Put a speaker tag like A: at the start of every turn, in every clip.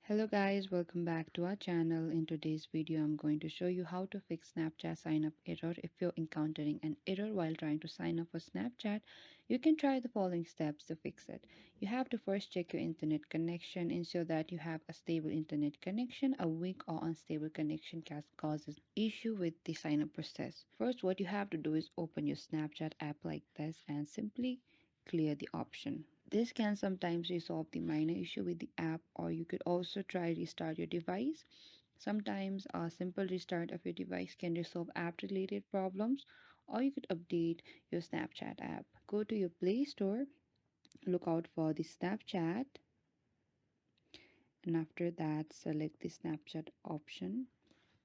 A: Hello guys, welcome back to our channel. In today's video, I'm going to show you how to fix Snapchat sign up error. If you're encountering an error while trying to sign up for Snapchat, you can try the following steps to fix it. You have to first check your internet connection, ensure that you have a stable internet connection. A weak or unstable connection can cause an issue with the sign up process. First, what you have to do is open your Snapchat app like this and simply clear the option. This can sometimes resolve the minor issue with the app, or you could also try restart your device. Sometimes a simple restart of your device can resolve app related problems, or you could update your Snapchat app. Go to your Play Store, look out for the Snapchat, and after that, select the Snapchat option.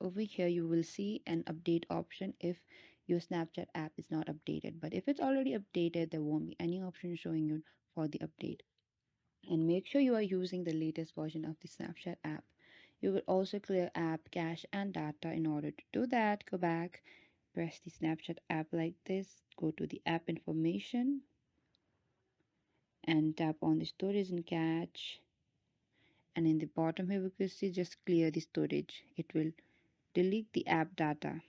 A: Over here, you will see an update option if your Snapchat app is not updated. But if it's already updated, there won't be any option showing you for the update. And make sure you are using the latest version of the Snapchat app. You will also clear app cache and data. In order to do that, go back, press the Snapchat app like this, go to the app information and tap on the storage and cache, and in the bottom here we can see just clear the storage. It will delete the app data.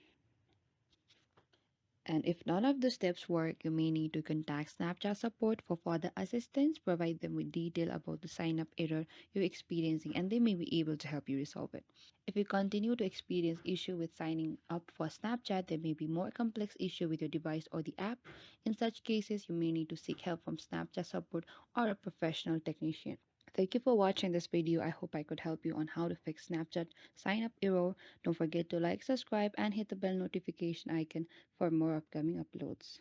A: And if none of the steps work, you may need to contact Snapchat support for further assistance. Provide them with detail about the sign up error you're experiencing, and they may be able to help you resolve it. If you continue to experience issue with signing up for Snapchat, there may be more complex issue with your device or the app. In such cases, you may need to seek help from Snapchat support or a professional technician. Thank you for watching this video. I hope I could help you on how to fix Snapchat sign up error. Don't forget to like, subscribe, and hit the bell notification icon for more upcoming uploads.